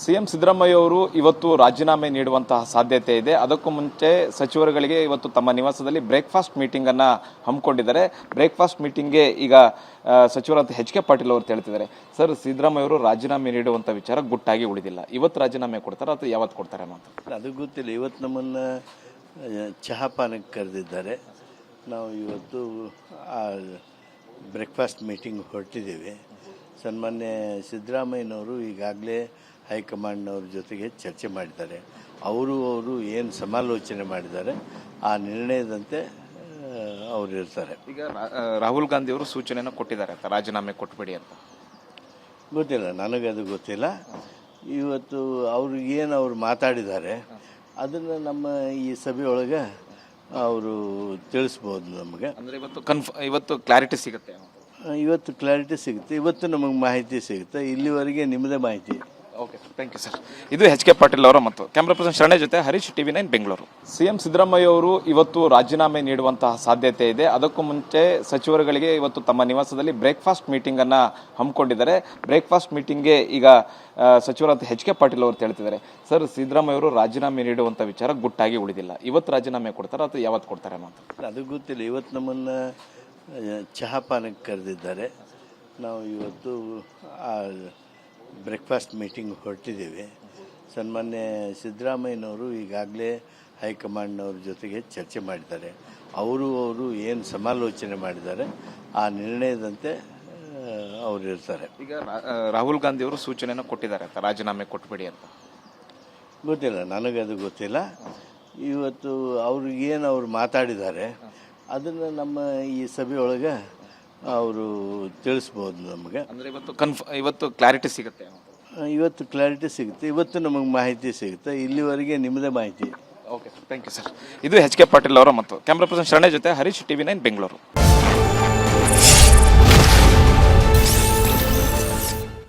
CM Siddaramaiah ಅವರು ಇವತ್ತು ರಾಜೀನಾಮೆ ನೀಡುವಂತಹ ಸಾಧ್ಯತೆ ಇದೆ. ಅದಕ್ಕೂ ಮುಂಚೆ ಸಚಿವರುಗಳಿಗೆ ಇವತ್ತು ತಮ್ಮ ನಿವಾಸದಲ್ಲಿ ಬ್ರೇಕ್ಫಾಸ್ಟ್ ಮೀಟಿಂಗ್ ಅನ್ನ ಹಮ್ಮಿಕೊಂಡಿದ್ದಾರೆ. ಬ್ರೇಕ್ಫಾಸ್ಟ್ ಮೀಟಿಂಗ್ಗೆ ಈಗ ಸಚಿವರಾದ ಎಚ್.ಕೆ. ಪಾಟೀಲ್ ಅವರು ಹೇಳ್ತಿದ್ದಾರೆ, ಸರ್ ಸಿದ್ದರಾಮಯ್ಯ ಅವರು ರಾಜೀನಾಮೆ ನೀಡುವಂತ ವಿಚಾರ ಗುಟ್ಟಾಗಿ ಉಳಿದಿಲ್ಲ, ಇವತ್ತು ರಾಜೀನಾಮೆ ಕೊಡ್ತಾರೆ ಅಥವಾ ಯಾವತ್ತು ಕೊಡ್ತಾರೆ ಅಂತ ಅದು ಗೊತ್ತಿಲ್ಲ. ಇವತ್ತು ನಮ್ಮನ್ನ ಚಹಾಪಾನಕ್ಕೆ ಕರೆದಿದ್ದಾರೆ. ನಾವು ಇವತ್ತು ಆ ಬ್ರೇಕ್ಫಾಸ್ಟ್ ಮೀಟಿಂಗ್ ಹೊರಟಿದ್ದೀವಿ. ಸನ್ಮಾನ್ಯ ಸಿದ್ದರಾಮಯ್ಯನವರು ಈಗಾಗಲೇ ಹೈಕಮಾಂಡ್ನವ್ರ ಜೊತೆಗೆ ಚರ್ಚೆ ಮಾಡಿದ್ದಾರೆ. ಅವರು ಏನು ಸಮಾಲೋಚನೆ ಮಾಡಿದ್ದಾರೆ ಆ ನಿರ್ಣಯದಂತೆ ಅವರು ಇರ್ತಾರೆ. ಈಗ ರಾಹುಲ್ ಗಾಂಧಿ ಅವರು ಸೂಚನೆಯನ್ನು ಕೊಟ್ಟಿದ್ದಾರೆ ಅಂತ ರಾಜೀನಾಮೆ ಕೊಟ್ಬಿಡಿ ಅಂತ. ಗೊತ್ತಿಲ್ಲ, ನನಗದು ಗೊತ್ತಿಲ್ಲ. ಇವತ್ತು ಅವ್ರು ಮಾತಾಡಿದ್ದಾರೆ ಅದನ್ನು ನಮ್ಮ ಈ ಸಭೆಯೊಳಗೆ ಅವರು ತಿಳಿಸ್ಬೋದು ನಮಗೆ. ಅಂದರೆ ಇವತ್ತು ಕ್ಲಾರಿಟಿ ಸಿಗುತ್ತೆ. ಇವತ್ತು ಕ್ಲಾರಿಟಿ ಸಿಗುತ್ತೆ, ಇವತ್ತು ನಮಗೆ ಮಾಹಿತಿ ಸಿಗುತ್ತೆ. ಇಲ್ಲಿವರೆಗೆ ನಿಮ್ಮದೇ ಮಾಹಿತಿ. Okay, thank you sir. ಇದು ಎಚ್.ಕೆ. ಪಾಟೀಲ್ ಅವರ ಮತ್ತು ಕ್ಯಾಮ್ರಾ ಪರ್ಸನ್ ಶರಣೆ ಜೊತೆ ಹರೀಶ್, TV9 ಬೆಂಗಳೂರು. ಸಿಎಂ ಸಿದ್ದರಾಮಯ್ಯ ಅವರು ಇವತ್ತು ರಾಜೀನಾಮೆ ನೀಡುವಂತಹ ಸಾಧ್ಯತೆ ಇದೆ. ಅದಕ್ಕೂ ಮುಂಚೆ ಸಚಿವರುಗಳಿಗೆ ಇವತ್ತು ತಮ್ಮ ನಿವಾಸದಲ್ಲಿ ಬ್ರೇಕ್ಫಾಸ್ಟ್ ಮೀಟಿಂಗ್ ಅನ್ನ ಹಮ್ಮಿಕೊಂಡಿದ್ದಾರೆ. ಬ್ರೇಕ್ಫಾಸ್ಟ್ ಮೀಟಿಂಗ್ಗೆ ಈಗ ಸಚಿವರಾದ ಎಚ್.ಕೆ. ಪಾಟೀಲ್ ಅವರು ಹೇಳ್ತಿದ್ದಾರೆ, ಸರ್ ಸಿದ್ದರಾಮಯ್ಯ ಅವರು ರಾಜೀನಾಮೆ ನೀಡುವಂತ ವಿಚಾರ ಗುಟ್ಟಾಗಿ ಉಳಿದಿಲ್ಲ, ಇವತ್ತು ರಾಜೀನಾಮೆ ಕೊಡ್ತಾರೆ ಅಥವಾ ಯಾವತ್ತು ಕೊಡ್ತಾರೆ ಅಂತ ಅದು ಗೊತ್ತಿಲ್ಲ. ಇವತ್ತು ನಮ್ಮನ್ನ ಚಹಾಪಾನಕ್ಕೆ ಕರೆದಿದ್ದಾರೆ. ನಾವು ಇವತ್ತು ಆ ಬ್ರೇಕ್ಫಾಸ್ಟ್ ಮೀಟಿಂಗ್ ಹೊರಟಿದ್ದೀವಿ. ಸನ್ಮಾನ್ಯ ಸಿದ್ದರಾಮಯ್ಯನವರು ಈಗಾಗಲೇ ಹೈಕಮಾಂಡ್ನವ್ರ ಜೊತೆಗೆ ಚರ್ಚೆ ಮಾಡಿದ್ದಾರೆ. ಅವರು ಏನು ಸಮಾಲೋಚನೆ ಮಾಡಿದ್ದಾರೆ ಆ ನಿರ್ಣಯದಂತೆ ಅವರು ಇರ್ತಾರೆ. ಈಗ ರಾಹುಲ್ ಗಾಂಧಿ ಅವರು ಸೂಚನೆಯನ್ನು ಕೊಟ್ಟಿದ್ದಾರೆ ಅಂತ ರಾಜೀನಾಮೆ ಕೊಟ್ಬಿಡಿ ಅಂತ. ಗೊತ್ತಿಲ್ಲ, ನನಗದು ಗೊತ್ತಿಲ್ಲ. ಇವತ್ತು ಅವ್ರು ಮಾತಾಡಿದ್ದಾರೆ ಅದನ್ನು ನಮ್ಮ ಈ ಸಭೆಯೊಳಗೆ ಅವರು ತಿಳಿಸ್ಬೋದು ನಮಗೆ. ಅಂದರೆ ಇವತ್ತು ಕ್ಲಾರಿಟಿ ಸಿಗುತ್ತೆ. ಇವತ್ತು ಕ್ಲಾರಿಟಿ ಸಿಗುತ್ತೆ, ಇವತ್ತು ನಮಗೆ ಮಾಹಿತಿ ಸಿಗುತ್ತೆ. ಇಲ್ಲಿವರೆಗೆ ನಿಮ್ಮದೇ ಮಾಹಿತಿ. Okay, thank you sir. ಇದು ಎಚ್.ಕೆ. ಪಾಟೀಲ್ ಅವರ ಮತ್ತು ಕ್ಯಾಮ್ರಾ ಪರ್ಸನ್ ಶರಣೆ ಜೊತೆ ಹರೀಶ್, TV9 ಬೆಂಗಳೂರು.